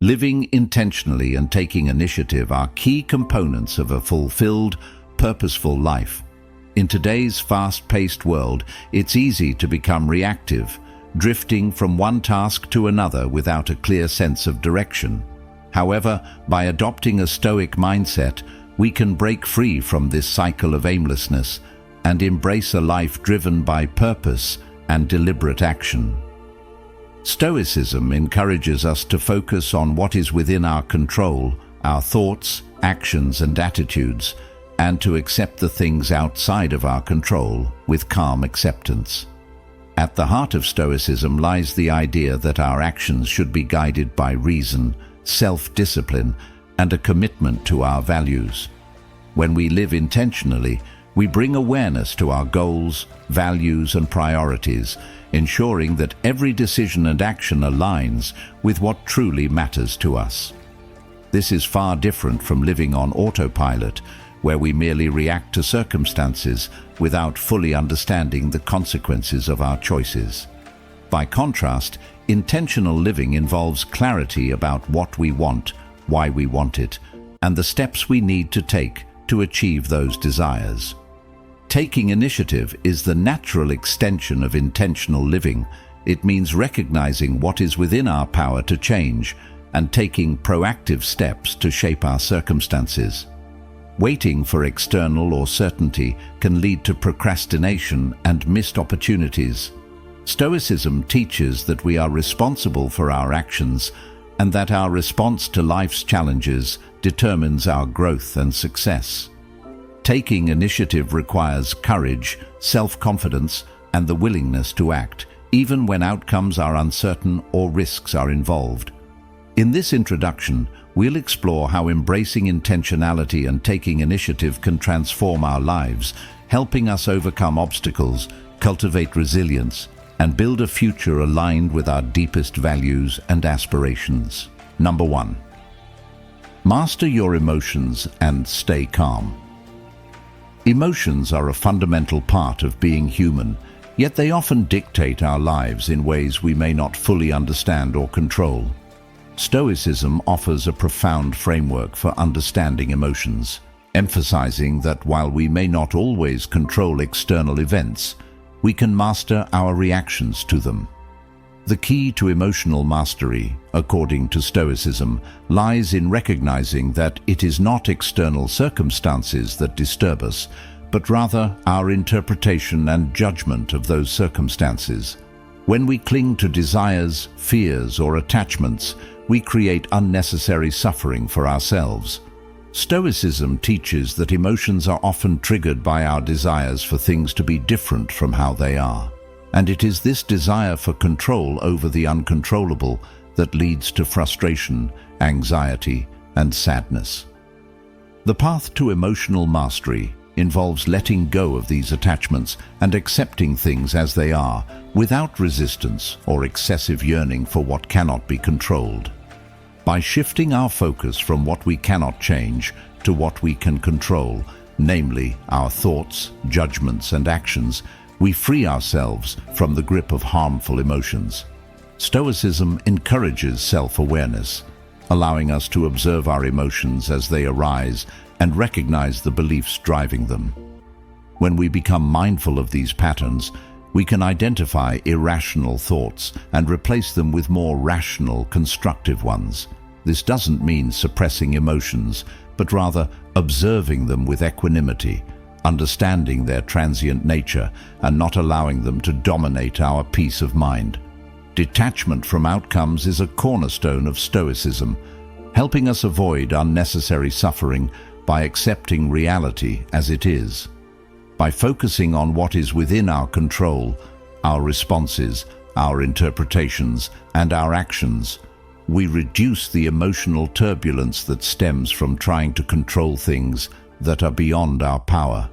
Living intentionally and taking initiative are key components of a fulfilled, purposeful life. In today's fast-paced world, it's easy to become reactive, drifting from one task to another without a clear sense of direction. However, by adopting a Stoic mindset, we can break free from this cycle of aimlessness and embrace a life driven by purpose and deliberate action. Stoicism encourages us to focus on what is within our control, our thoughts, actions, and attitudes, and to accept the things outside of our control with calm acceptance. At the heart of Stoicism lies the idea that our actions should be guided by reason, self-discipline, and a commitment to our values. When we live intentionally, we bring awareness to our goals, values, and priorities, ensuring that every decision and action aligns with what truly matters to us. This is far different from living on autopilot, where we merely react to circumstances without fully understanding the consequences of our choices. By contrast, intentional living involves clarity about what we want, why we want it, and the steps we need to take to achieve those desires. Taking initiative is the natural extension of intentional living. It means recognizing what is within our power to change and taking proactive steps to shape our circumstances. Waiting for external or certainty can lead to procrastination and missed opportunities. Stoicism teaches that we are responsible for our actions and that our response to life's challenges determines our growth and success. Taking initiative requires courage, self-confidence, and the willingness to act, even when outcomes are uncertain or risks are involved. In this introduction, we'll explore how embracing intentionality and taking initiative can transform our lives, helping us overcome obstacles, cultivate resilience, and build a future aligned with our deepest values and aspirations. Number 1. Master your emotions and stay calm. Emotions are a fundamental part of being human, yet they often dictate our lives in ways we may not fully understand or control. Stoicism offers a profound framework for understanding emotions, emphasizing that while we may not always control external events, we can master our reactions to them. The key to emotional mastery, according to Stoicism, lies in recognizing that it is not external circumstances that disturb us, but rather our interpretation and judgment of those circumstances. When we cling to desires, fears, or attachments, we create unnecessary suffering for ourselves. Stoicism teaches that emotions are often triggered by our desires for things to be different from how they are. And it is this desire for control over the uncontrollable that leads to frustration, anxiety, and sadness. The path to emotional mastery involves letting go of these attachments and accepting things as they are, without resistance or excessive yearning for what cannot be controlled. By shifting our focus from what we cannot change to what we can control, namely our thoughts, judgments, and actions, we free ourselves from the grip of harmful emotions. Stoicism encourages self-awareness, allowing us to observe our emotions as they arise and recognize the beliefs driving them. When we become mindful of these patterns, we can identify irrational thoughts and replace them with more rational, constructive ones. This doesn't mean suppressing emotions, but rather observing them with equanimity, understanding their transient nature and not allowing them to dominate our peace of mind. Detachment from outcomes is a cornerstone of Stoicism, helping us avoid unnecessary suffering by accepting reality as it is. By focusing on what is within our control, our responses, our interpretations, and our actions, we reduce the emotional turbulence that stems from trying to control things that are beyond our power.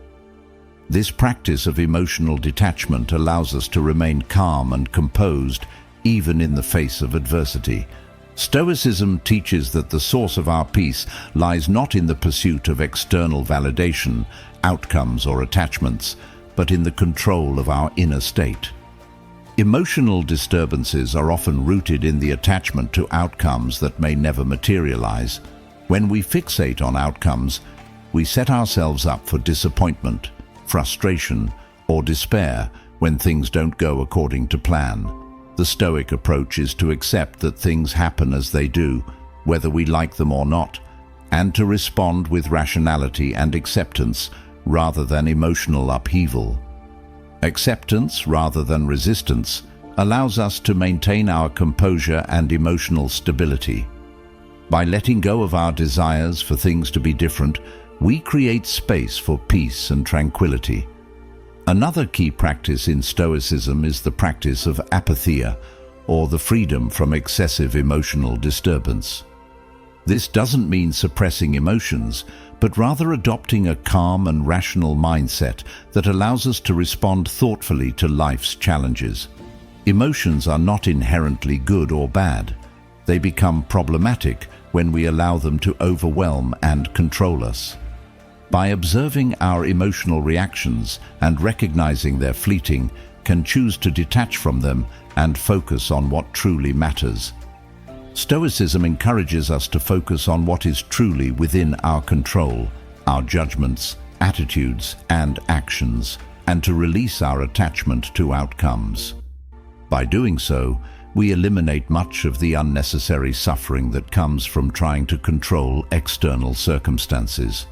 This practice of emotional detachment allows us to remain calm and composed even in the face of adversity. Stoicism teaches that the source of our peace lies not in the pursuit of external validation, outcomes, or attachments, but in the control of our inner state. Emotional disturbances are often rooted in the attachment to outcomes that may never materialize. When we fixate on outcomes, we set ourselves up for disappointment, frustration, or despair when things don't go according to plan. The Stoic approach is to accept that things happen as they do, whether we like them or not, and to respond with rationality and acceptance rather than emotional upheaval. Acceptance rather than resistance allows us to maintain our composure and emotional stability. By letting go of our desires for things to be different, we create space for peace and tranquility. Another key practice in Stoicism is the practice of apatheia, or the freedom from excessive emotional disturbance. This doesn't mean suppressing emotions, but rather adopting a calm and rational mindset that allows us to respond thoughtfully to life's challenges. Emotions are not inherently good or bad. They become problematic when we allow them to overwhelm and control us. By observing our emotional reactions and recognizing their fleeting, can choose to detach from them and focus on what truly matters. Stoicism encourages us to focus on what is truly within our control, our judgments, attitudes, and actions, and to release our attachment to outcomes. By doing so, we eliminate much of the unnecessary suffering that comes from trying to control external circumstances.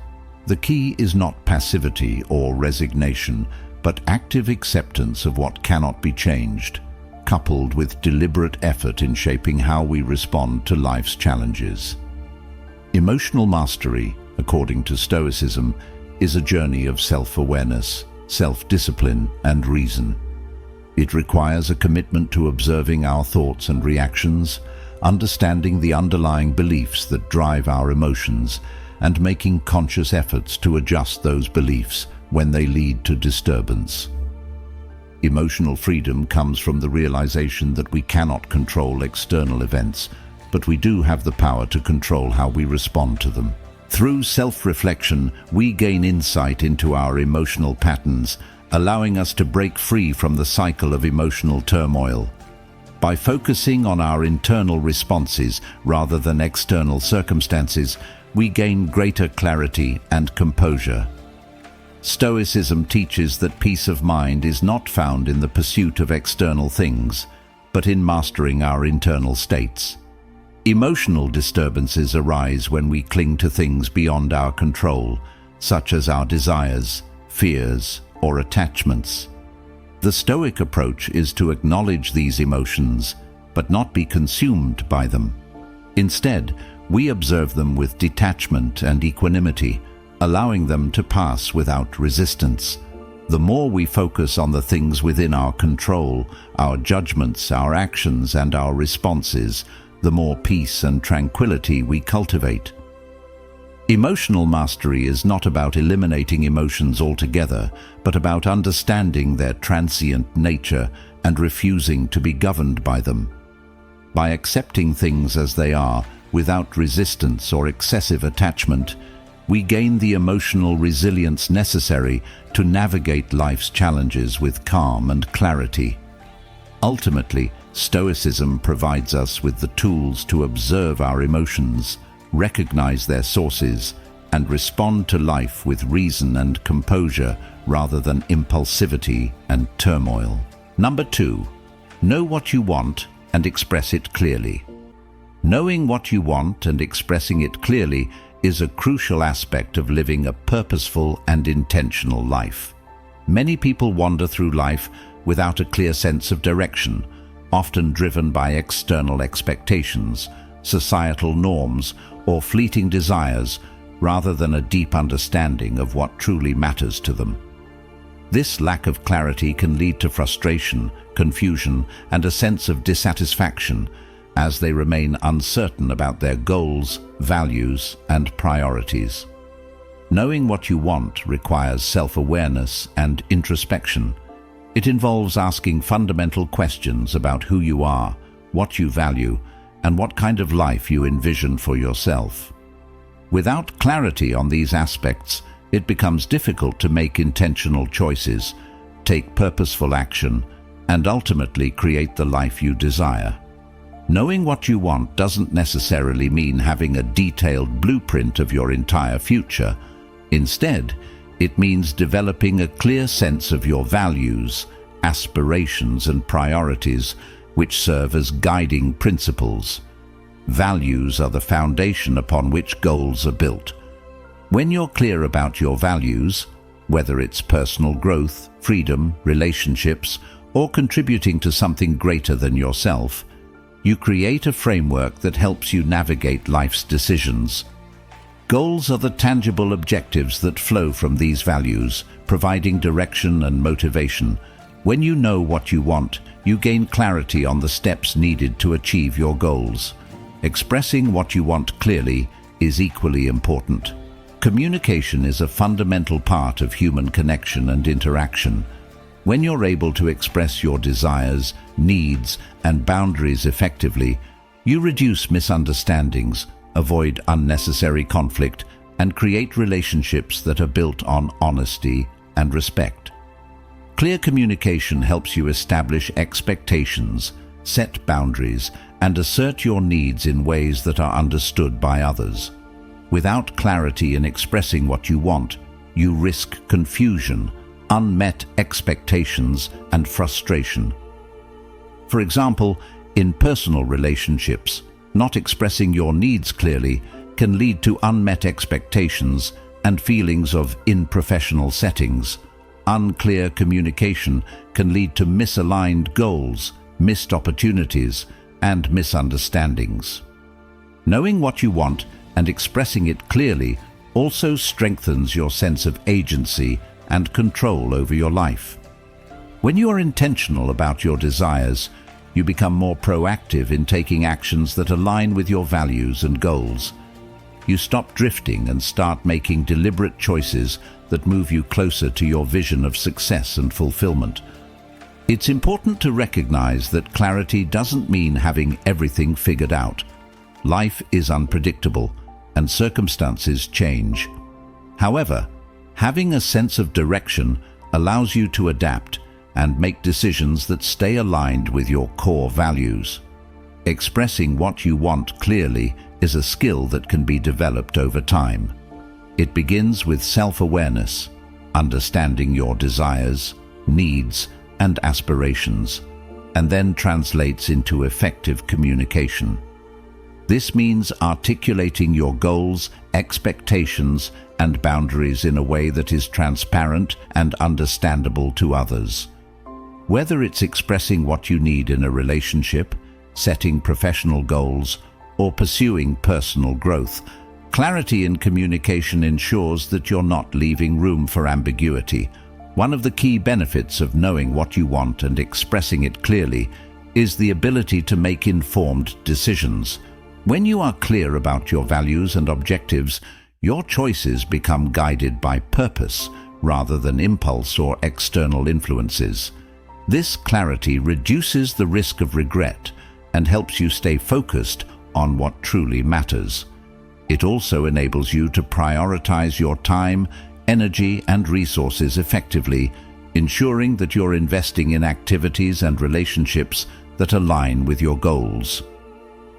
The key is not passivity or resignation, but active acceptance of what cannot be changed, coupled with deliberate effort in shaping how we respond to life's challenges. Emotional mastery, according to Stoicism, is a journey of self-awareness, self-discipline, and reason. It requires a commitment to observing our thoughts and reactions, understanding the underlying beliefs that drive our emotions, and making conscious efforts to adjust those beliefs when they lead to disturbance. Emotional freedom comes from the realization that we cannot control external events, but we do have the power to control how we respond to them. Through self-reflection, we gain insight into our emotional patterns, allowing us to break free from the cycle of emotional turmoil. By focusing on our internal responses rather than external circumstances, we gain greater clarity and composure. Stoicism teaches that peace of mind is not found in the pursuit of external things, but in mastering our internal states. Emotional disturbances arise when we cling to things beyond our control, such as our desires, fears, or attachments. The Stoic approach is to acknowledge these emotions, but not be consumed by them. Instead, we observe them with detachment and equanimity, allowing them to pass without resistance. The more we focus on the things within our control, our judgments, our actions, and our responses, the more peace and tranquility we cultivate. Emotional mastery is not about eliminating emotions altogether, but about understanding their transient nature and refusing to be governed by them. By accepting things as they are, without resistance or excessive attachment, we gain the emotional resilience necessary to navigate life's challenges with calm and clarity. Ultimately, Stoicism provides us with the tools to observe our emotions, recognize their sources, and respond to life with reason and composure rather than impulsivity and turmoil. Number 2, know what you want and express it clearly. Knowing what you want and expressing it clearly is a crucial aspect of living a purposeful and intentional life. Many people wander through life without a clear sense of direction, often driven by external expectations, societal norms, or fleeting desires, rather than a deep understanding of what truly matters to them. This lack of clarity can lead to frustration, confusion, and a sense of dissatisfaction, as they remain uncertain about their goals, values, and priorities. Knowing what you want requires self-awareness and introspection. It involves asking fundamental questions about who you are, what you value, and what kind of life you envision for yourself. Without clarity on these aspects, it becomes difficult to make intentional choices, take purposeful action, and ultimately create the life you desire. Knowing what you want doesn't necessarily mean having a detailed blueprint of your entire future. Instead, it means developing a clear sense of your values, aspirations, and priorities, which serve as guiding principles. Values are the foundation upon which goals are built. When you're clear about your values, whether it's personal growth, freedom, relationships, or contributing to something greater than yourself, you create a framework that helps you navigate life's decisions. Goals are the tangible objectives that flow from these values, providing direction and motivation. When you know what you want, you gain clarity on the steps needed to achieve your goals. Expressing what you want clearly is equally important. Communication is a fundamental part of human connection and interaction. When you're able to express your desires, needs, and boundaries effectively, you reduce misunderstandings, avoid unnecessary conflict, and create relationships that are built on honesty and respect. Clear communication helps you establish expectations, set boundaries, and assert your needs in ways that are understood by others. Without clarity in expressing what you want, you risk confusion, unmet expectations, and frustration. For example, in personal relationships, not expressing your needs clearly can lead to unmet expectations and feelings of in professional settings. Unclear communication can lead to misaligned goals, missed opportunities, and misunderstandings. Knowing what you want and expressing it clearly also strengthens your sense of agency and control over your life. When you are intentional about your desires, you become more proactive in taking actions that align with your values and goals. You stop drifting and start making deliberate choices that move you closer to your vision of success and fulfillment. It's important to recognize that clarity doesn't mean having everything figured out. Life is unpredictable, and circumstances change. However, having a sense of direction allows you to adapt and make decisions that stay aligned with your core values. Expressing what you want clearly is a skill that can be developed over time. It begins with self-awareness, understanding your desires, needs, and aspirations, and then translates into effective communication. This means articulating your goals, expectations, and boundaries in a way that is transparent and understandable to others. Whether it's expressing what you need in a relationship, setting professional goals, or pursuing personal growth, clarity in communication ensures that you're not leaving room for ambiguity. One of the key benefits of knowing what you want and expressing it clearly is the ability to make informed decisions. When you are clear about your values and objectives, your choices become guided by purpose rather than impulse or external influences. This clarity reduces the risk of regret and helps you stay focused on what truly matters. It also enables you to prioritize your time, energy, and resources effectively, ensuring that you're investing in activities and relationships that align with your goals.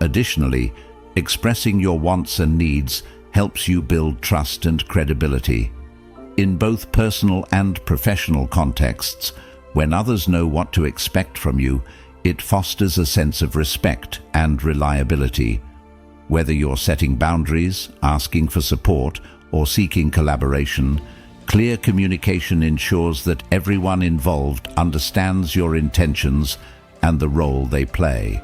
Additionally, expressing your wants and needs helps you build trust and credibility. In both personal and professional contexts, when others know what to expect from you, it fosters a sense of respect and reliability. Whether you're setting boundaries, asking for support, or seeking collaboration, clear communication ensures that everyone involved understands your intentions and the role they play.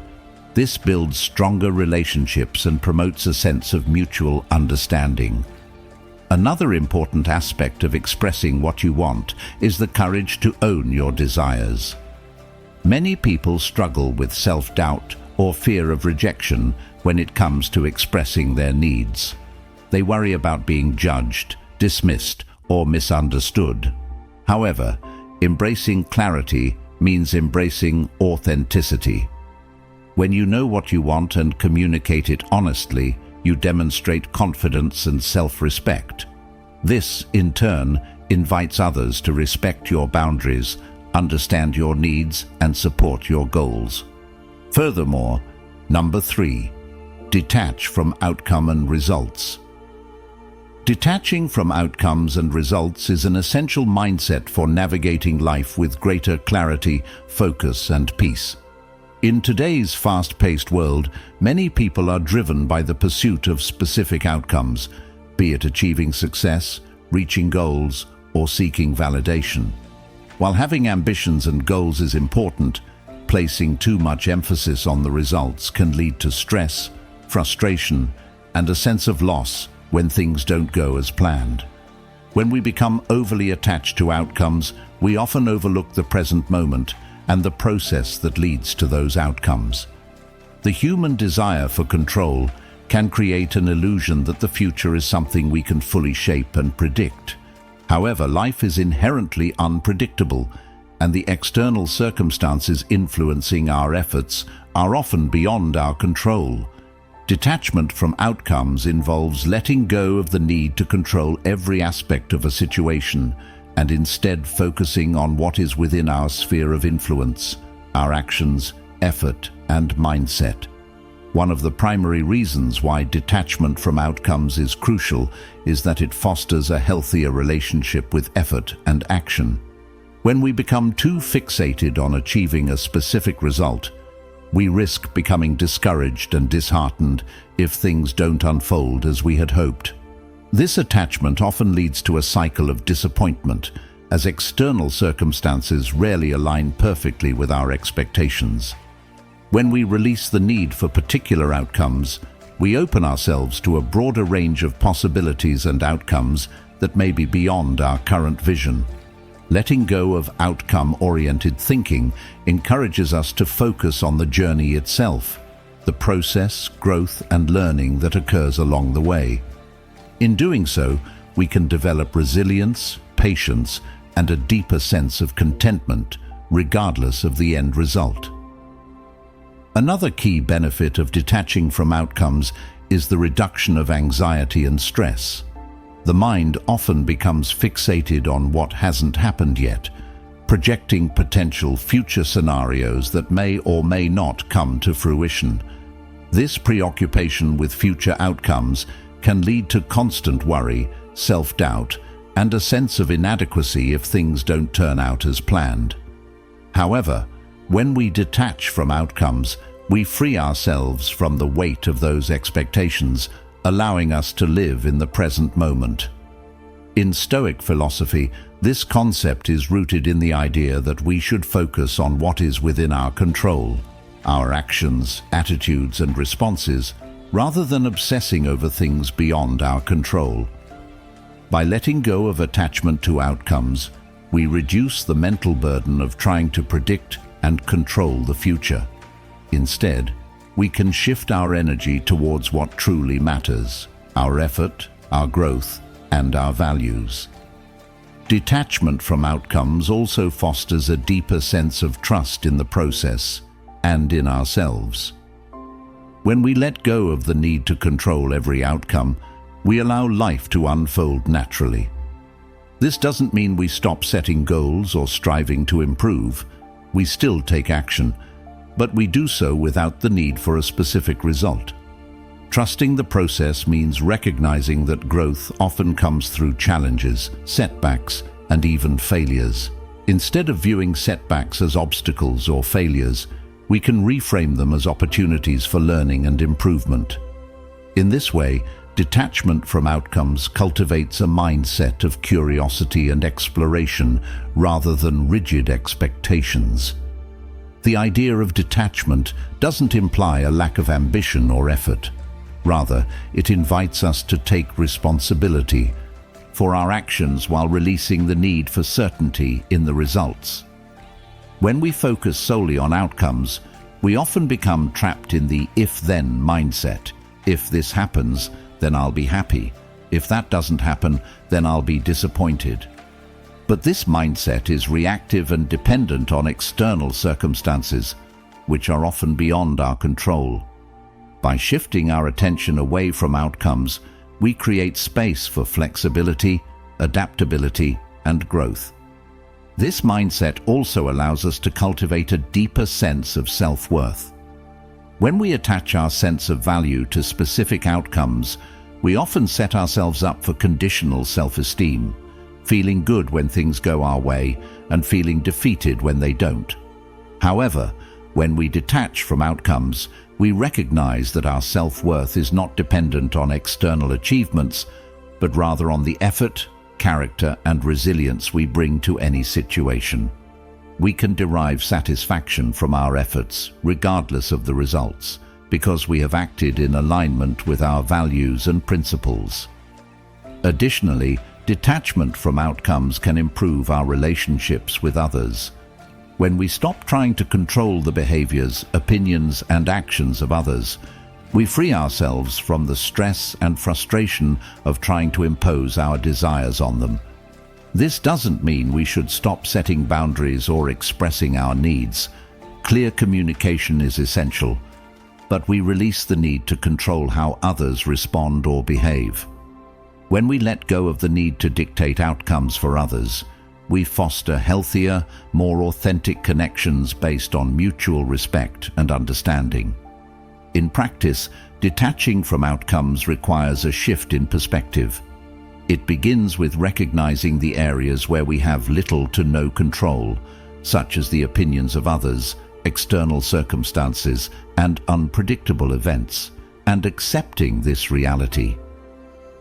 This builds stronger relationships and promotes a sense of mutual understanding. Another important aspect of expressing what you want is the courage to own your desires. Many people struggle with self-doubt or fear of rejection when it comes to expressing their needs. They worry about being judged, dismissed, or misunderstood. However, embracing clarity means embracing authenticity. When you know what you want and communicate it honestly, you demonstrate confidence and self-respect. This, in turn, invites others to respect your boundaries, understand your needs, and support your goals. Furthermore, number 3, detach from outcome and results. Detaching from outcomes and results is an essential mindset for navigating life with greater clarity, focus, and peace. In today's fast-paced world, many people are driven by the pursuit of specific outcomes, be it achieving success, reaching goals, or seeking validation. While having ambitions and goals is important, placing too much emphasis on the results can lead to stress, frustration, and a sense of loss when things don't go as planned. When we become overly attached to outcomes, we often overlook the present moment and the process that leads to those outcomes. The human desire for control can create an illusion that the future is something we can fully shape and predict. However, life is inherently unpredictable, and the external circumstances influencing our efforts are often beyond our control. Detachment from outcomes involves letting go of the need to control every aspect of a situation and instead focusing on what is within our sphere of influence, our actions, effort, and mindset. One of the primary reasons why detachment from outcomes is crucial is that it fosters a healthier relationship with effort and action. When we become too fixated on achieving a specific result, we risk becoming discouraged and disheartened if things don't unfold as we had hoped. This attachment often leads to a cycle of disappointment, as external circumstances rarely align perfectly with our expectations. When we release the need for particular outcomes, we open ourselves to a broader range of possibilities and outcomes that may be beyond our current vision. Letting go of outcome-oriented thinking encourages us to focus on the journey itself, the process, growth, and learning that occurs along the way. In doing so, we can develop resilience, patience, and a deeper sense of contentment, regardless of the end result. Another key benefit of detaching from outcomes is the reduction of anxiety and stress. The mind often becomes fixated on what hasn't happened yet, projecting potential future scenarios that may or may not come to fruition. This preoccupation with future outcomes can lead to constant worry, self-doubt, and a sense of inadequacy if things don't turn out as planned. However, when we detach from outcomes, we free ourselves from the weight of those expectations, allowing us to live in the present moment. In Stoic philosophy, this concept is rooted in the idea that we should focus on what is within our control, our actions, attitudes, and responses, rather than obsessing over things beyond our control. By letting go of attachment to outcomes, we reduce the mental burden of trying to predict and control the future. Instead, we can shift our energy towards what truly matters: our effort, our growth, and our values. Detachment from outcomes also fosters a deeper sense of trust in the process and in ourselves. When we let go of the need to control every outcome, we allow life to unfold naturally. This doesn't mean we stop setting goals or striving to improve. We still take action, but we do so without the need for a specific result. Trusting the process means recognizing that growth often comes through challenges, setbacks, and even failures. Instead of viewing setbacks as obstacles or failures, we can reframe them as opportunities for learning and improvement. In this way, detachment from outcomes cultivates a mindset of curiosity and exploration rather than rigid expectations. The idea of detachment doesn't imply a lack of ambition or effort. Rather, it invites us to take responsibility for our actions while releasing the need for certainty in the results. When we focus solely on outcomes, we often become trapped in the if-then mindset. If this happens, then I'll be happy. If that doesn't happen, then I'll be disappointed. But this mindset is reactive and dependent on external circumstances, which are often beyond our control. By shifting our attention away from outcomes, we create space for flexibility, adaptability, and growth. This mindset also allows us to cultivate a deeper sense of self-worth. When we attach our sense of value to specific outcomes, we often set ourselves up for conditional self-esteem, feeling good when things go our way and feeling defeated when they don't. However, when we detach from outcomes, we recognize that our self-worth is not dependent on external achievements, but rather on the effort, character, and resilience we bring to any situation. We can derive satisfaction from our efforts, regardless of the results, because we have acted in alignment with our values and principles. Additionally, detachment from outcomes can improve our relationships with others. When we stop trying to control the behaviors, opinions, and actions of others, we free ourselves from the stress and frustration of trying to impose our desires on them. This doesn't mean we should stop setting boundaries or expressing our needs. Clear communication is essential, but we release the need to control how others respond or behave. When we let go of the need to dictate outcomes for others, we foster healthier, more authentic connections based on mutual respect and understanding. In practice, detaching from outcomes requires a shift in perspective. It begins with recognizing the areas where we have little to no control, such as the opinions of others, external circumstances, and unpredictable events, and accepting this reality.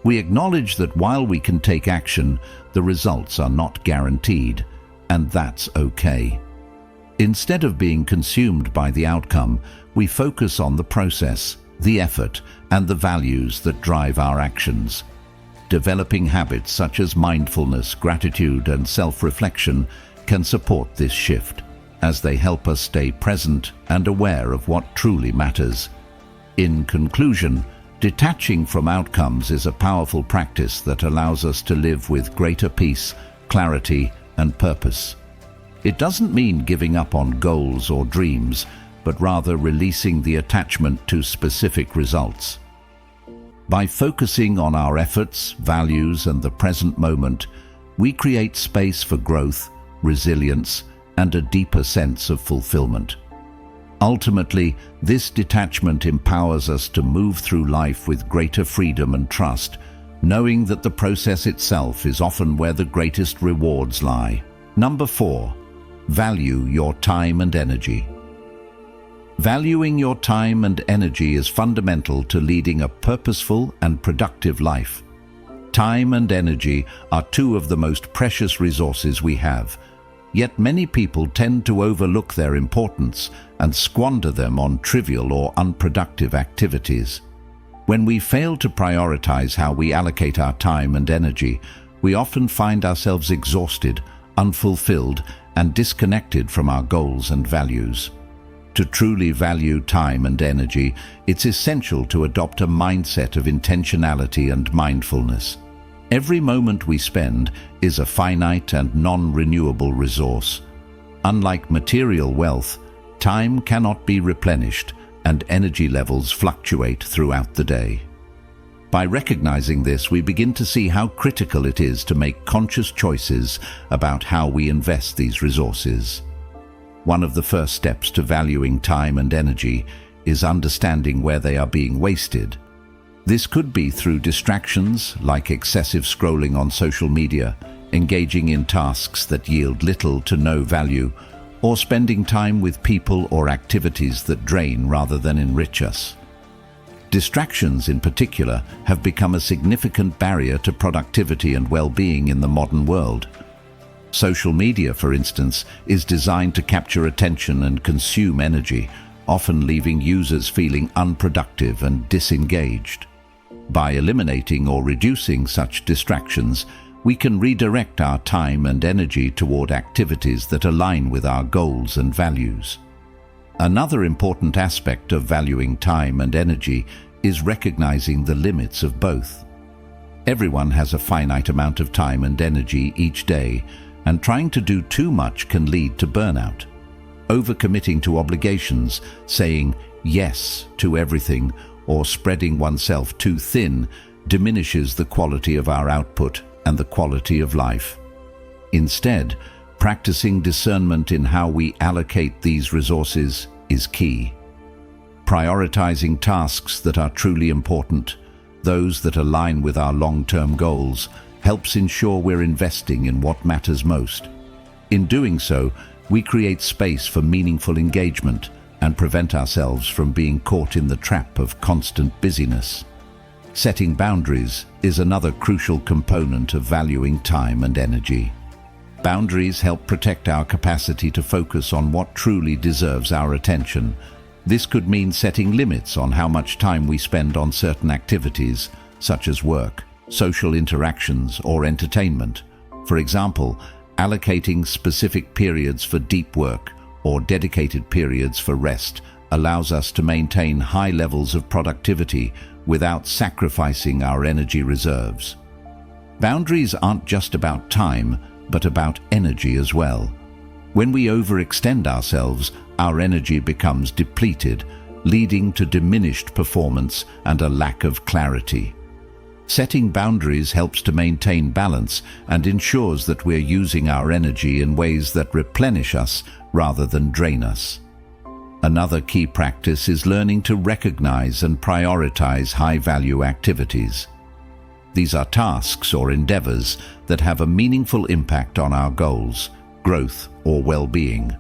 We acknowledge that while we can take action, the results are not guaranteed, and that's okay. Instead of being consumed by the outcome, we focus on the process, the effort, and the values that drive our actions. Developing habits such as mindfulness, gratitude, and self-reflection can support this shift, as they help us stay present and aware of what truly matters. In conclusion, detaching from outcomes is a powerful practice that allows us to live with greater peace, clarity, and purpose. It doesn't mean giving up on goals or dreams, but rather releasing the attachment to specific results. By focusing on our efforts, values, and the present moment, we create space for growth, resilience, and a deeper sense of fulfillment. Ultimately, this detachment empowers us to move through life with greater freedom and trust, knowing that the process itself is often where the greatest rewards lie. Number 4. Value your time and energy. Valuing your time and energy is fundamental to leading a purposeful and productive life. Time and energy are two of the most precious resources we have, yet many people tend to overlook their importance and squander them on trivial or unproductive activities. When we fail to prioritize how we allocate our time and energy, we often find ourselves exhausted, unfulfilled, and disconnected from our goals and values. To truly value time and energy, it's essential to adopt a mindset of intentionality and mindfulness. Every moment we spend is a finite and non-renewable resource. Unlike material wealth, time cannot be replenished, and energy levels fluctuate throughout the day. By recognizing this, we begin to see how critical it is to make conscious choices about how we invest these resources. One of the first steps to valuing time and energy is understanding where they are being wasted. This could be through distractions like excessive scrolling on social media, engaging in tasks that yield little to no value, or spending time with people or activities that drain rather than enrich us. Distractions in particular have become a significant barrier to productivity and well-being in the modern world. Social media, for instance, is designed to capture attention and consume energy, often leaving users feeling unproductive and disengaged. By eliminating or reducing such distractions, we can redirect our time and energy toward activities that align with our goals and values. Another important aspect of valuing time and energy is recognizing the limits of both. Everyone has a finite amount of time and energy each day, and trying to do too much can lead to burnout. Overcommitting to obligations, saying yes to everything, or spreading oneself too thin diminishes the quality of our output and the quality of life. Instead, Practicing discernment in how we allocate these resources is key. Prioritizing tasks that are truly important, those that align with our long-term goals, helps ensure we're investing in what matters most. In doing so, we create space for meaningful engagement and prevent ourselves from being caught in the trap of constant busyness. Setting boundaries is another crucial component of valuing time and energy. Boundaries help protect our capacity to focus on what truly deserves our attention. This could mean setting limits on how much time we spend on certain activities, such as work, social interactions, or entertainment. For example, allocating specific periods for deep work or dedicated periods for rest allows us to maintain high levels of productivity without sacrificing our energy reserves. Boundaries aren't just about time, but about energy as well. When we overextend ourselves, our energy becomes depleted, leading to diminished performance and a lack of clarity. Setting boundaries helps to maintain balance and ensures that we're using our energy in ways that replenish us rather than drain us. Another key practice is learning to recognize and prioritize high-value activities. These are tasks or endeavors that have a meaningful impact on our goals, growth, or well-being.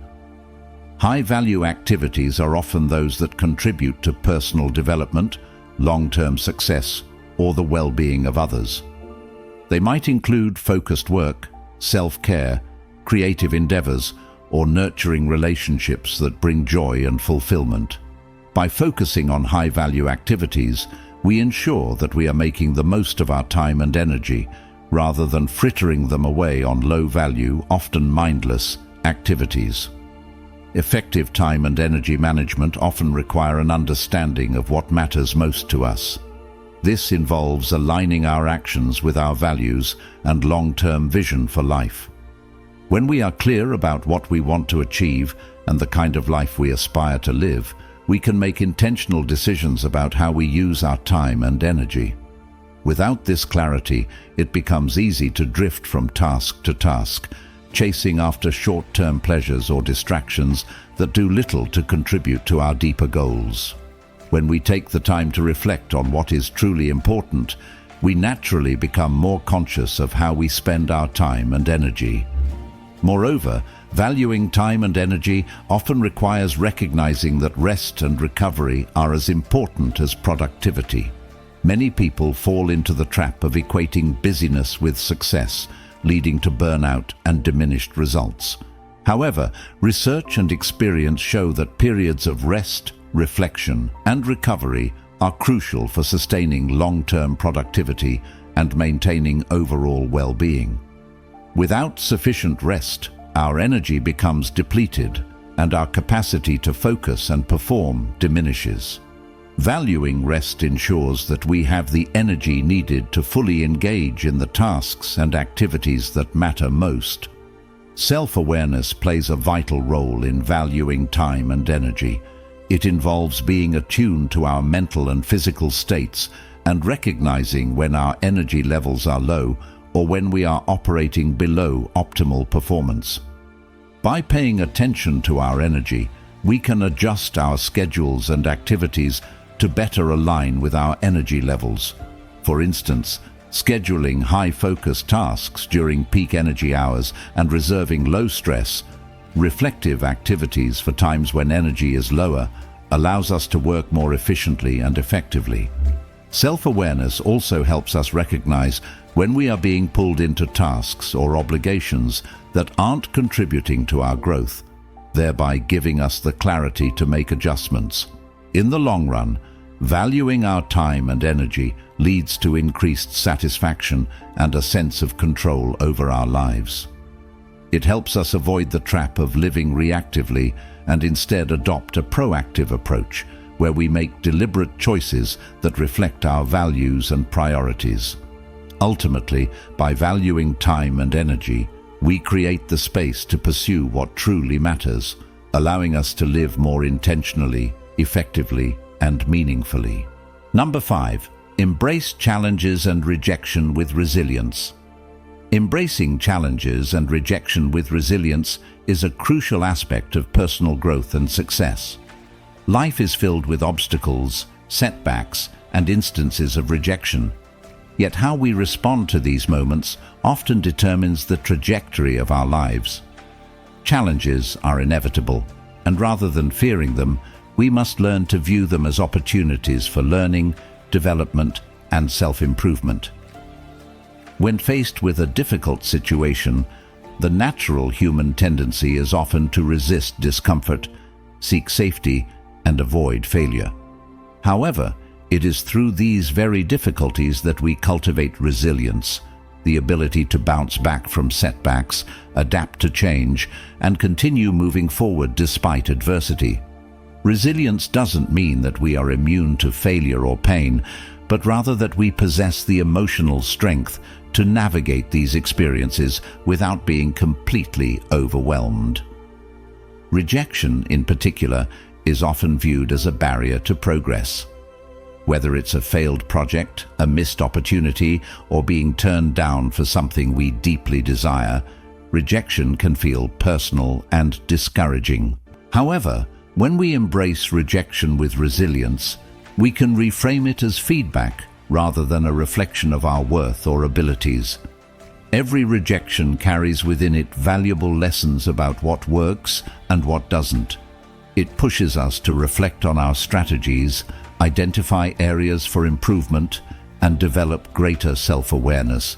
High-value activities are often those that contribute to personal development, long-term success, or the well-being of others. They might include focused work, self-care, creative endeavors, or nurturing relationships that bring joy and fulfillment. By focusing on high-value activities, we ensure that we are making the most of our time and energy, rather than frittering them away on low-value, often mindless, activities. Effective time and energy management often require an understanding of what matters most to us. This involves aligning our actions with our values and long-term vision for life. When we are clear about what we want to achieve and the kind of life we aspire to live, we can make intentional decisions about how we use our time and energy. Without this clarity, it becomes easy to drift from task to task, chasing after short-term pleasures or distractions that do little to contribute to our deeper goals. When we take the time to reflect on what is truly important, we naturally become more conscious of how we spend our time and energy. Moreover, valuing time and energy often requires recognizing that rest and recovery are as important as productivity. Many people fall into the trap of equating busyness with success, leading to burnout and diminished results. However, research and experience show that periods of rest, reflection, and recovery are crucial for sustaining long-term productivity and maintaining overall well-being. Without sufficient rest, our energy becomes depleted and our capacity to focus and perform diminishes. Valuing rest ensures that we have the energy needed to fully engage in the tasks and activities that matter most. Self-awareness plays a vital role in valuing time and energy. It involves being attuned to our mental and physical states and recognizing when our energy levels are low or when we are operating below optimal performance. By paying attention to our energy, we can adjust our schedules and activities to better align with our energy levels. For instance, scheduling high-focus tasks during peak energy hours and reserving low-stress, reflective activities for times when energy is lower allows us to work more efficiently and effectively. Self-awareness also helps us recognize when we are being pulled into tasks or obligations that aren't contributing to our growth, thereby giving us the clarity to make adjustments. In the long run, valuing our time and energy leads to increased satisfaction and a sense of control over our lives. It helps us avoid the trap of living reactively and instead adopt a proactive approach where we make deliberate choices that reflect our values and priorities. Ultimately, by valuing time and energy, we create the space to pursue what truly matters, allowing us to live more intentionally, effectively, and meaningfully. Number 5. Embrace challenges and rejection with resilience. Embracing challenges and rejection with resilience is a crucial aspect of personal growth and success. Life is filled with obstacles, setbacks, and instances of rejection. Yet how we respond to these moments often determines the trajectory of our lives. Challenges are inevitable, and rather than fearing them, we must learn to view them as opportunities for learning, development, and self-improvement. When faced with a difficult situation, the natural human tendency is often to resist discomfort, seek safety, and avoid failure. However, it is through these very difficulties that we cultivate resilience, the ability to bounce back from setbacks, adapt to change, and continue moving forward despite adversity. Resilience doesn't mean that we are immune to failure or pain, but rather that we possess the emotional strength to navigate these experiences without being completely overwhelmed. Rejection, in particular, is often viewed as a barrier to progress. Whether it's a failed project, a missed opportunity, or being turned down for something we deeply desire, rejection can feel personal and discouraging. However, when we embrace rejection with resilience, we can reframe it as feedback rather than a reflection of our worth or abilities. Every rejection carries within it valuable lessons about what works and what doesn't. It pushes us to reflect on our strategies, identify areas for improvement, and develop greater self-awareness.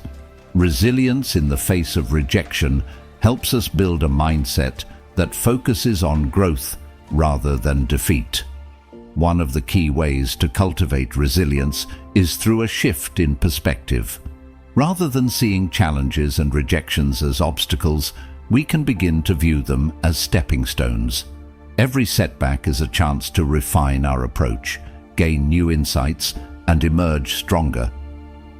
Resilience in the face of rejection helps us build a mindset that focuses on growth rather than defeat. One of the key ways to cultivate resilience is through a shift in perspective. Rather than seeing challenges and rejections as obstacles, we can begin to view them as stepping stones. Every setback is a chance to refine our approach, gain new insights, and emerge stronger.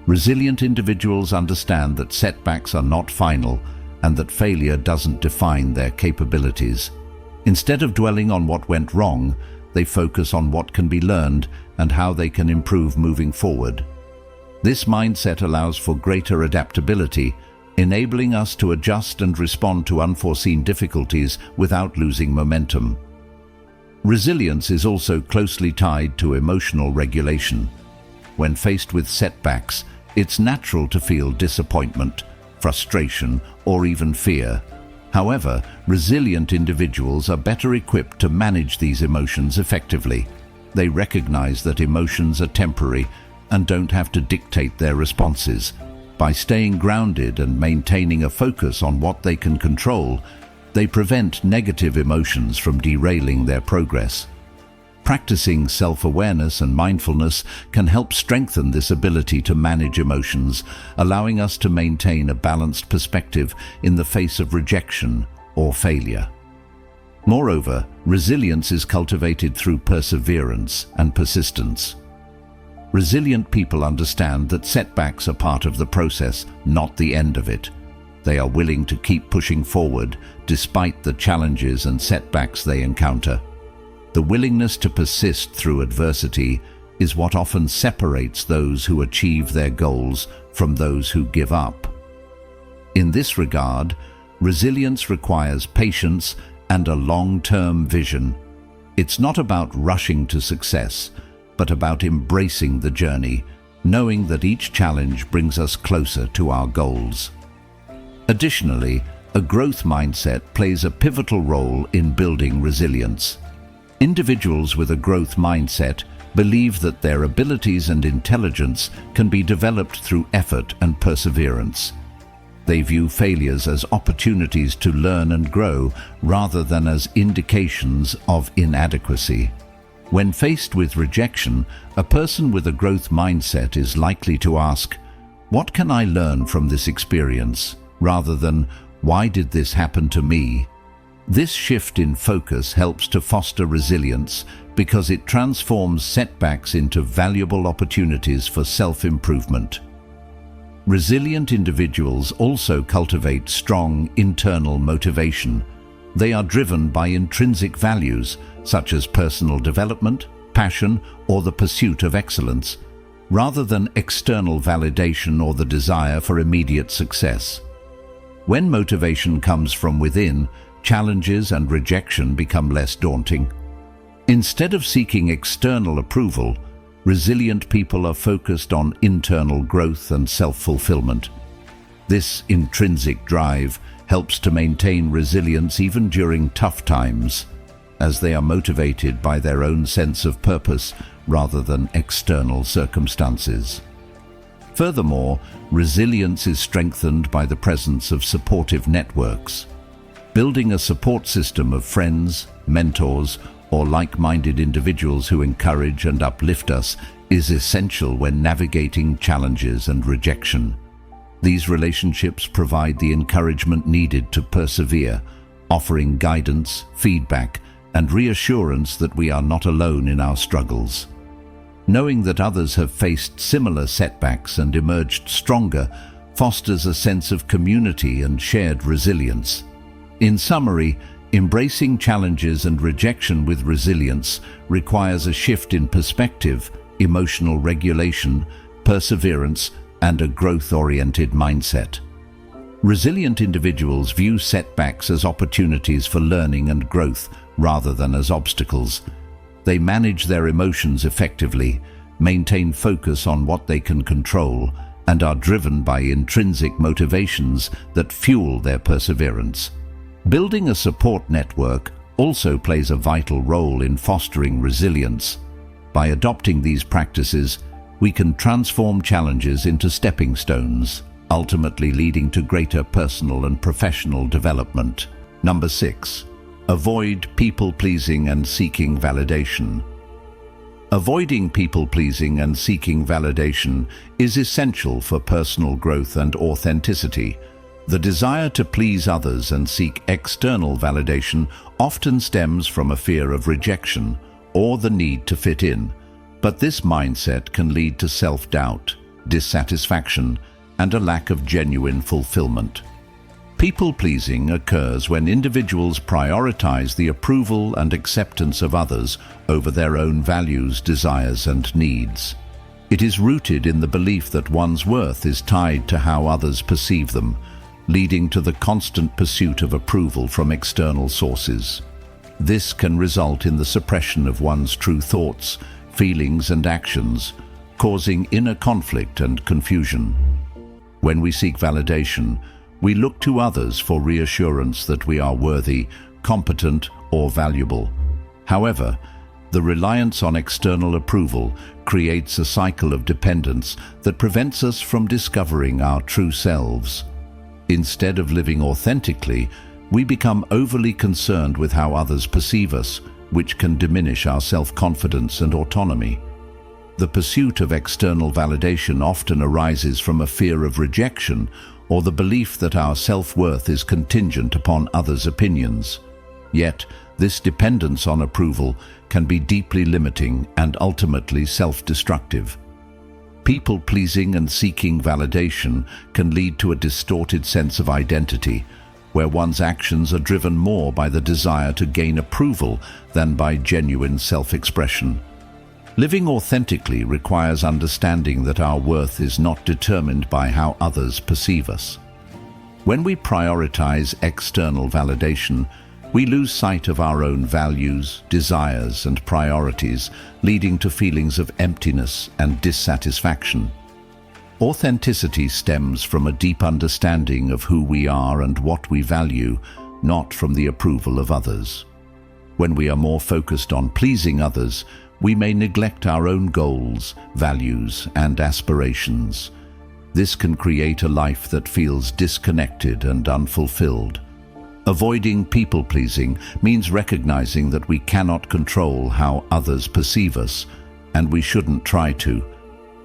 Resilient individuals understand that setbacks are not final and that failure doesn't define their capabilities. Instead of dwelling on what went wrong, they focus on what can be learned and how they can improve moving forward. This mindset allows for greater adaptability, enabling us to adjust and respond to unforeseen difficulties without losing momentum. Resilience is also closely tied to emotional regulation. When faced with setbacks, it's natural to feel disappointment, frustration, or even fear. However, resilient individuals are better equipped to manage these emotions effectively. They recognize that emotions are temporary and don't have to dictate their responses. By staying grounded and maintaining a focus on what they can control, they prevent negative emotions from derailing their progress. Practicing self-awareness and mindfulness can help strengthen this ability to manage emotions, allowing us to maintain a balanced perspective in the face of rejection or failure. Moreover, resilience is cultivated through perseverance and persistence. Resilient people understand that setbacks are part of the process, not the end of it. They are willing to keep pushing forward despite the challenges and setbacks they encounter. The willingness to persist through adversity is what often separates those who achieve their goals from those who give up. In this regard, resilience requires patience and a long-term vision. It's not about rushing to success, but about embracing the journey, knowing that each challenge brings us closer to our goals. Additionally, a growth mindset plays a pivotal role in building resilience. Individuals with a growth mindset believe that their abilities and intelligence can be developed through effort and perseverance. They view failures as opportunities to learn and grow rather than as indications of inadequacy. When faced with rejection, a person with a growth mindset is likely to ask, "What can I learn from this experience?" rather than, "Why did this happen to me?" This shift in focus helps to foster resilience because it transforms setbacks into valuable opportunities for self-improvement. Resilient individuals also cultivate strong internal motivation. They are driven by intrinsic values such as personal development, passion, or the pursuit of excellence. rather than external validation or the desire for immediate success. When motivation comes from within, challenges and rejection become less daunting. Instead of seeking external approval, resilient people are focused on internal growth and self-fulfillment. This intrinsic drive helps to maintain resilience even during tough times, as they are motivated by their own sense of purpose rather than external circumstances. Furthermore, resilience is strengthened by the presence of supportive networks. Building a support system of friends, mentors, or like-minded individuals who encourage and uplift us is essential when navigating challenges and rejection. These relationships provide the encouragement needed to persevere, offering guidance, feedback, and reassurance that we are not alone in our struggles. Knowing that others have faced similar setbacks and emerged stronger fosters a sense of community and shared resilience. In summary, embracing challenges and rejection with resilience requires a shift in perspective, emotional regulation, perseverance, and a growth-oriented mindset. Resilient individuals view setbacks as opportunities for learning and growth rather than as obstacles. They manage their emotions effectively, maintain focus on what they can control, and are driven by intrinsic motivations that fuel their perseverance. Building a support network also plays a vital role in fostering resilience. By adopting these practices, we can transform challenges into stepping stones, ultimately leading to greater personal and professional development. Number 6. Avoid people-pleasing and seeking validation. Avoiding people-pleasing and seeking validation is essential for personal growth and authenticity. The desire to please others and seek external validation often stems from a fear of rejection or the need to fit in, but this mindset can lead to self-doubt, dissatisfaction, and a lack of genuine fulfillment. People-pleasing occurs when individuals prioritize the approval and acceptance of others over their own values, desires, and needs. It is rooted in the belief that one's worth is tied to how others perceive them, leading to the constant pursuit of approval from external sources. This can result in the suppression of one's true thoughts, feelings, and actions, causing inner conflict and confusion. When we seek validation, we look to others for reassurance that we are worthy, competent, or valuable. However, the reliance on external approval creates a cycle of dependence that prevents us from discovering our true selves. Instead of living authentically, we become overly concerned with how others perceive us, which can diminish our self-confidence and autonomy. The pursuit of external validation often arises from a fear of rejection or the belief that our self-worth is contingent upon others' opinions. Yet, this dependence on approval can be deeply limiting and ultimately self-destructive. People-pleasing and seeking validation can lead to a distorted sense of identity, where one's actions are driven more by the desire to gain approval than by genuine self-expression. Living authentically requires understanding that our worth is not determined by how others perceive us. When we prioritize external validation, we lose sight of our own values, desires, and priorities, leading to feelings of emptiness and dissatisfaction. Authenticity stems from a deep understanding of who we are and what we value, not from the approval of others. When we are more focused on pleasing others, we may neglect our own goals, values, and aspirations. This can create a life that feels disconnected and unfulfilled. Avoiding people-pleasing means recognizing that we cannot control how others perceive us, and we shouldn't try to.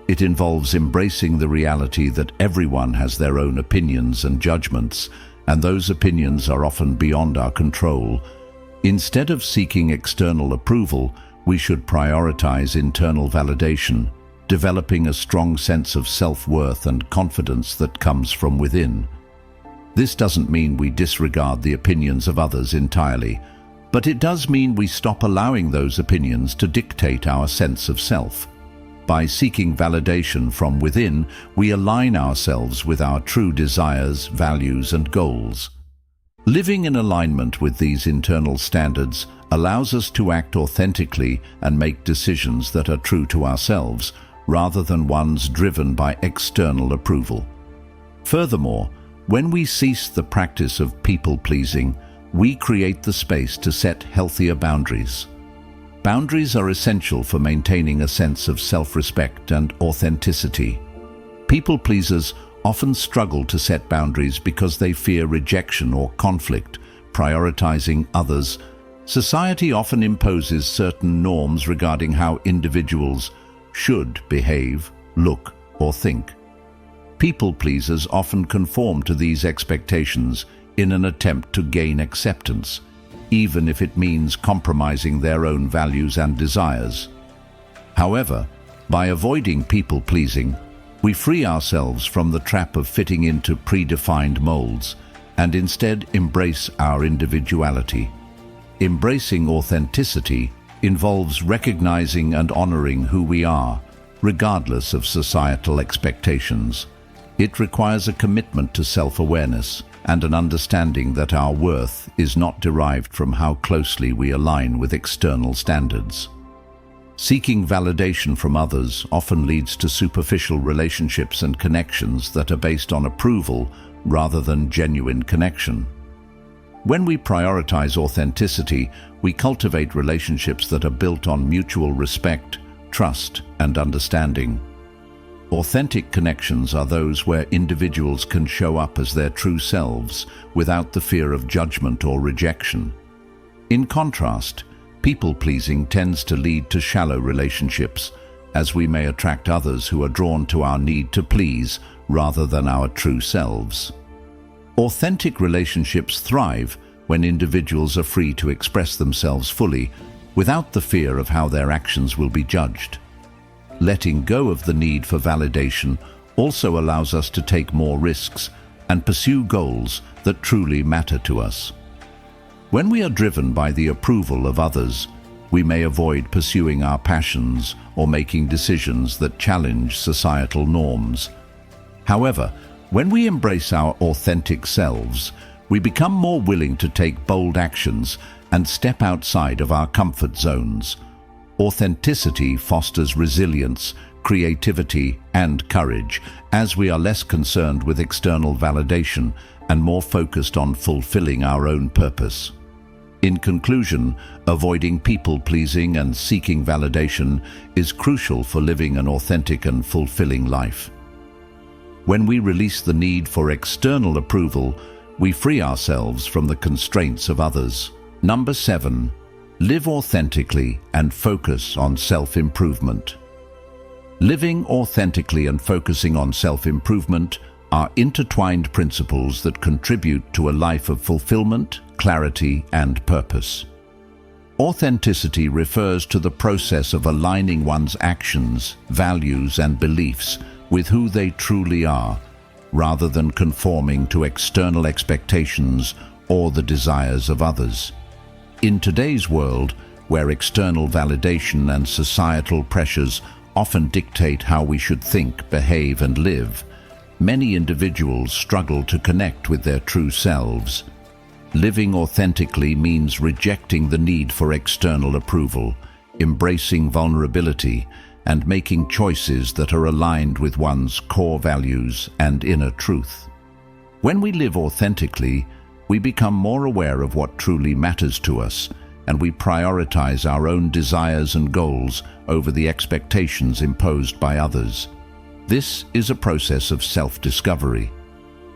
It involves embracing the reality that everyone has their own opinions and judgments, and those opinions are often beyond our control. Instead of seeking external approval, we should prioritize internal validation, developing a strong sense of self-worth and confidence that comes from within. This doesn't mean we disregard the opinions of others entirely, but it does mean we stop allowing those opinions to dictate our sense of self. By seeking validation from within, we align ourselves with our true desires, values, and goals. Living in alignment with these internal standards allows us to act authentically and make decisions that are true to ourselves, rather than ones driven by external approval. Furthermore, when we cease the practice of people-pleasing, we create the space to set healthier boundaries. Boundaries are essential for maintaining a sense of self-respect and authenticity. People-pleasers often struggle to set boundaries because they fear rejection or conflict, prioritizing others. Society often imposes certain norms regarding how individuals should behave, look, or think. People-pleasers often conform to these expectations in an attempt to gain acceptance, even if it means compromising their own values and desires. However, by avoiding people-pleasing, we free ourselves from the trap of fitting into predefined molds and instead embrace our individuality. Embracing authenticity involves recognizing and honoring who we are, regardless of societal expectations. It requires a commitment to self-awareness and an understanding that our worth is not derived from how closely we align with external standards. Seeking validation from others often leads to superficial relationships and connections that are based on approval rather than genuine connection. When we prioritize authenticity, we cultivate relationships that are built on mutual respect, trust, and understanding. Authentic connections are those where individuals can show up as their true selves without the fear of judgment or rejection. In contrast, people-pleasing tends to lead to shallow relationships, as we may attract others who are drawn to our need to please rather than our true selves. Authentic relationships thrive when individuals are free to express themselves fully without the fear of how their actions will be judged. Letting go of the need for validation also allows us to take more risks and pursue goals that truly matter to us. When we are driven by the approval of others, we may avoid pursuing our passions or making decisions that challenge societal norms. However, when we embrace our authentic selves, we become more willing to take bold actions and step outside of our comfort zones. Authenticity fosters resilience, creativity, and courage, as we are less concerned with external validation and more focused on fulfilling our own purpose. In conclusion, avoiding people-pleasing and seeking validation is crucial for living an authentic and fulfilling life. When we release the need for external approval, we free ourselves from the constraints of others. Number 7. Live authentically and focus on self-improvement. Living authentically and focusing on self-improvement are intertwined principles that contribute to a life of fulfillment, clarity, and purpose. Authenticity refers to the process of aligning one's actions, values, and beliefs with who they truly are, rather than conforming to external expectations or the desires of others. In today's world, where external validation and societal pressures often dictate how we should think, behave, and live, many individuals struggle to connect with their true selves. Living authentically means rejecting the need for external approval, embracing vulnerability, and making choices that are aligned with one's core values and inner truth. When we live authentically, we become more aware of what truly matters to us, and we prioritize our own desires and goals over the expectations imposed by others. This is a process of self-discovery,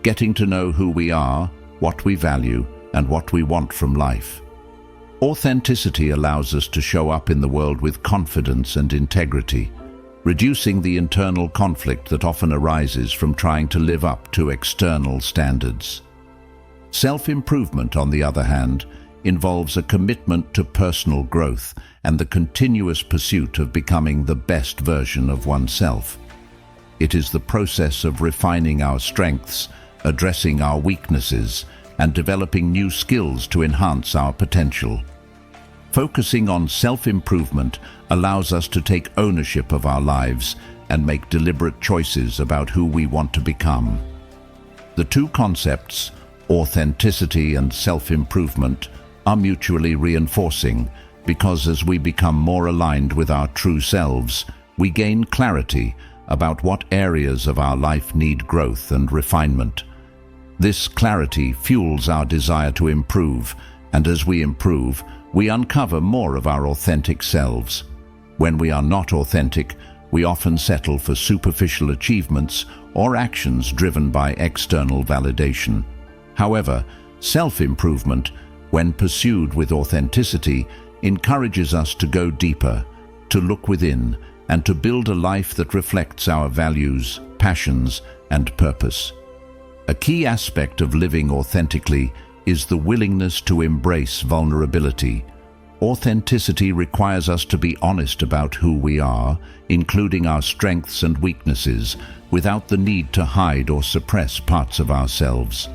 getting to know who we are, what we value, and what we want from life. Authenticity allows us to show up in the world with confidence and integrity, reducing the internal conflict that often arises from trying to live up to external standards. Self-improvement, on the other hand, involves a commitment to personal growth and the continuous pursuit of becoming the best version of oneself. It is the process of refining our strengths, addressing our weaknesses, and developing new skills to enhance our potential. Focusing on self-improvement allows us to take ownership of our lives and make deliberate choices about who we want to become. The two concepts, authenticity and self-improvement, are mutually reinforcing because as we become more aligned with our true selves, we gain clarity about what areas of our life need growth and refinement. This clarity fuels our desire to improve, and as we improve, we uncover more of our authentic selves. When we are not authentic, we often settle for superficial achievements or actions driven by external validation. However, self-improvement, when pursued with authenticity, encourages us to go deeper, to look within, and to build a life that reflects our values, passions, and purpose. A key aspect of living authentically is the willingness to embrace vulnerability. Authenticity requires us to be honest about who we are, including our strengths and weaknesses, without the need to hide or suppress parts of ourselves.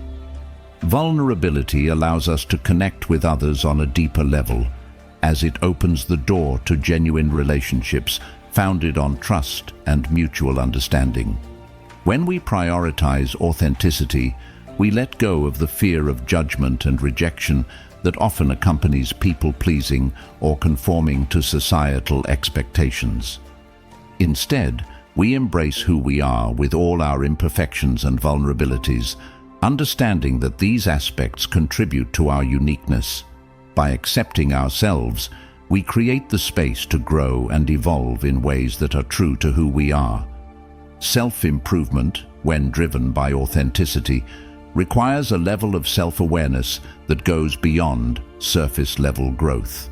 Vulnerability allows us to connect with others on a deeper level, as it opens the door to genuine relationships founded on trust and mutual understanding. When we prioritize authenticity, we let go of the fear of judgment and rejection that often accompanies people-pleasing or conforming to societal expectations. Instead, we embrace who we are with all our imperfections and vulnerabilities, understanding that these aspects contribute to our uniqueness. By accepting ourselves, we create the space to grow and evolve in ways that are true to who we are. Self-improvement, when driven by authenticity, requires a level of self-awareness that goes beyond surface-level growth.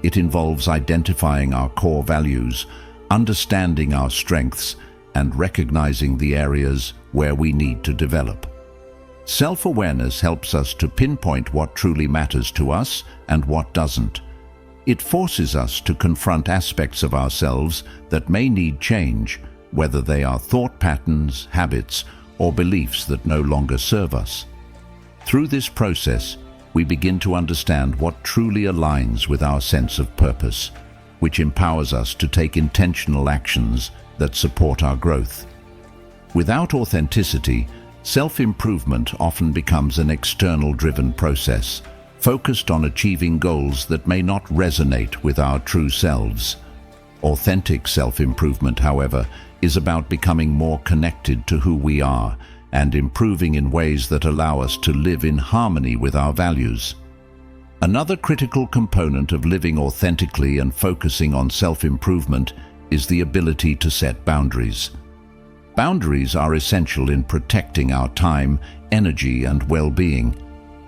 It involves identifying our core values, understanding our strengths, and recognizing the areas where we need to develop. Self-awareness helps us to pinpoint what truly matters to us and what doesn't. It forces us to confront aspects of ourselves that may need change, whether they are thought patterns, habits, or beliefs that no longer serve us. Through this process, we begin to understand what truly aligns with our sense of purpose, which empowers us to take intentional actions that support our growth. Without authenticity, self-improvement often becomes an external-driven process, focused on achieving goals that may not resonate with our true selves. Authentic self-improvement, however, is about becoming more connected to who we are and improving in ways that allow us to live in harmony with our values. Another critical component of living authentically and focusing on self-improvement is the ability to set boundaries. Boundaries are essential in protecting our time, energy, and well-being.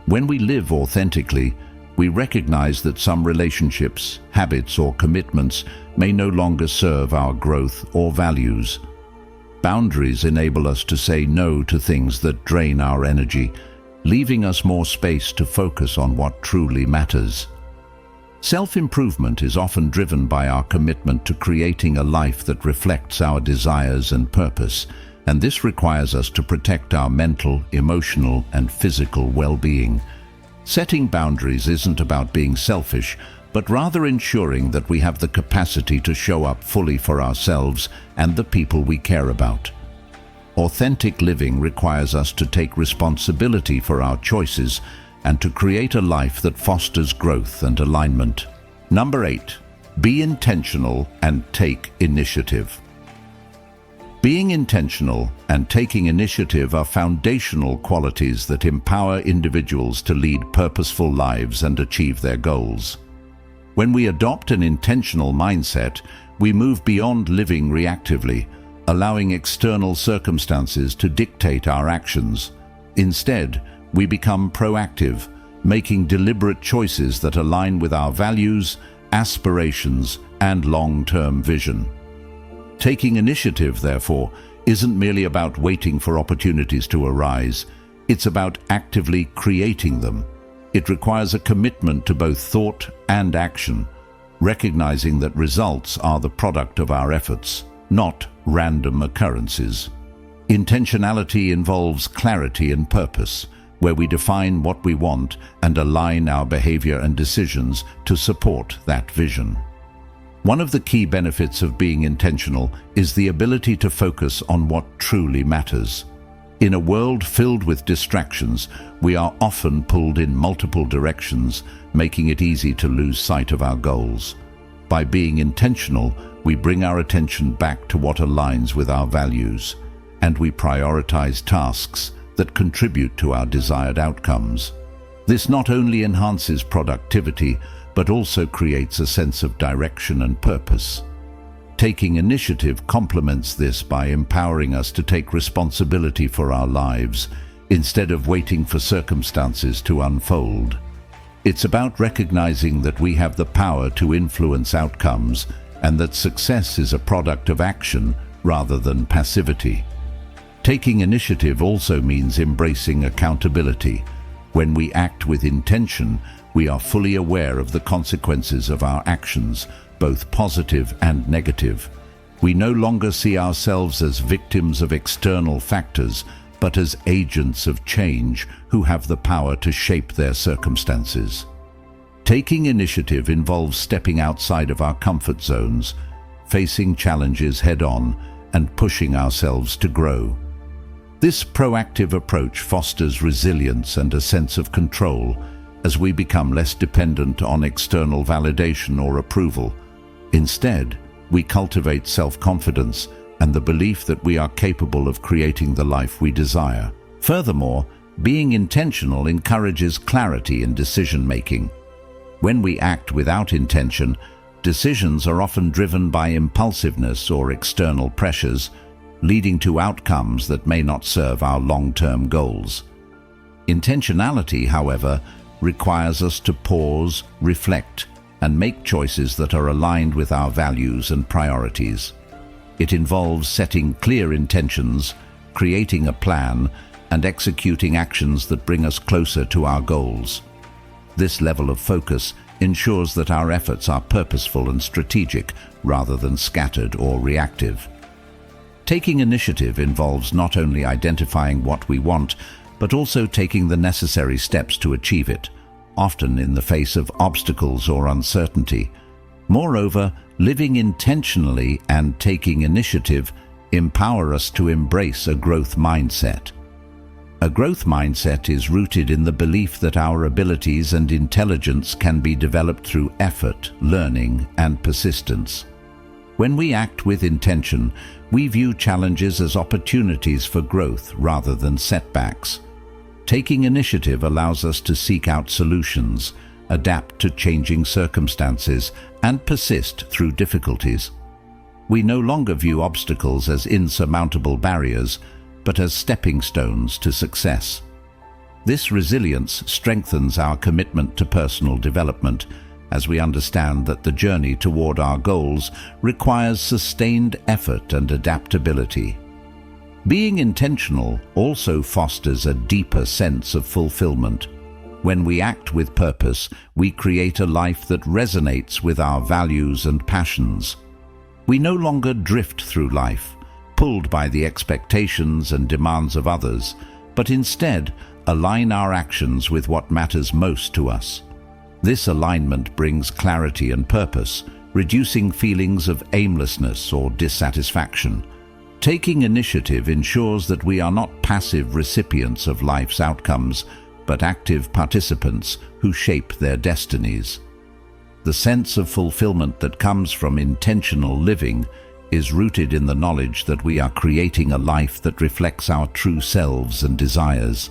When we live authentically, we recognize that some relationships, habits, or commitments may no longer serve our growth or values. Boundaries enable us to say no to things that drain our energy, leaving us more space to focus on what truly matters. Self-improvement is often driven by our commitment to creating a life that reflects our desires and purpose, and this requires us to protect our mental, emotional, and physical well-being. Setting boundaries isn't about being selfish, but rather ensuring that we have the capacity to show up fully for ourselves and the people we care about. Authentic living requires us to take responsibility for our choices and to create a life that fosters growth and alignment. Number 8, be intentional and take initiative. Being intentional and taking initiative are foundational qualities that empower individuals to lead purposeful lives and achieve their goals. When we adopt an intentional mindset, we move beyond living reactively, allowing external circumstances to dictate our actions. Instead, we become proactive, making deliberate choices that align with our values, aspirations, and long-term vision. Taking initiative, therefore, isn't merely about waiting for opportunities to arise. It's about actively creating them. It requires a commitment to both thought and action, recognizing that results are the product of our efforts, not random occurrences. Intentionality involves clarity and purpose, where we define what we want and align our behavior and decisions to support that vision. One of the key benefits of being intentional is the ability to focus on what truly matters. In a world filled with distractions, we are often pulled in multiple directions, making it easy to lose sight of our goals. By being intentional, we bring our attention back to what aligns with our values, and we prioritize tasks that contribute to our desired outcomes. This not only enhances productivity, but also creates a sense of direction and purpose. Taking initiative complements this by empowering us to take responsibility for our lives, instead of waiting for circumstances to unfold. It's about recognizing that we have the power to influence outcomes and that success is a product of action rather than passivity. Taking initiative also means embracing accountability. When we act with intention, we are fully aware of the consequences of our actions, both positive and negative. We no longer see ourselves as victims of external factors, but as agents of change who have the power to shape their circumstances. Taking initiative involves stepping outside of our comfort zones, facing challenges head-on, and pushing ourselves to grow. This proactive approach fosters resilience and a sense of control as we become less dependent on external validation or approval. Instead, we cultivate self-confidence and the belief that we are capable of creating the life we desire. Furthermore, being intentional encourages clarity in decision-making. When we act without intention, decisions are often driven by impulsiveness or external pressures, leading to outcomes that may not serve our long-term goals. Intentionality, however, requires us to pause, reflect, and make choices that are aligned with our values and priorities. It involves setting clear intentions, creating a plan, and executing actions that bring us closer to our goals. This level of focus ensures that our efforts are purposeful and strategic rather than scattered or reactive. Taking initiative involves not only identifying what we want, but also taking the necessary steps to achieve it, often in the face of obstacles or uncertainty. Moreover, living intentionally and taking initiative empower us to embrace a growth mindset. A growth mindset is rooted in the belief that our abilities and intelligence can be developed through effort, learning, and persistence. When we act with intention, we view challenges as opportunities for growth rather than setbacks. Taking initiative allows us to seek out solutions, adapt to changing circumstances, and persist through difficulties. We no longer view obstacles as insurmountable barriers, but as stepping stones to success. This resilience strengthens our commitment to personal development, as we understand that the journey toward our goals requires sustained effort and adaptability. Being intentional also fosters a deeper sense of fulfillment. When we act with purpose, we create a life that resonates with our values and passions. We no longer drift through life, pulled by the expectations and demands of others, but instead align our actions with what matters most to us. This alignment brings clarity and purpose, reducing feelings of aimlessness or dissatisfaction. Taking initiative ensures that we are not passive recipients of life's outcomes, but active participants who shape their destinies. The sense of fulfillment that comes from intentional living is rooted in the knowledge that we are creating a life that reflects our true selves and desires.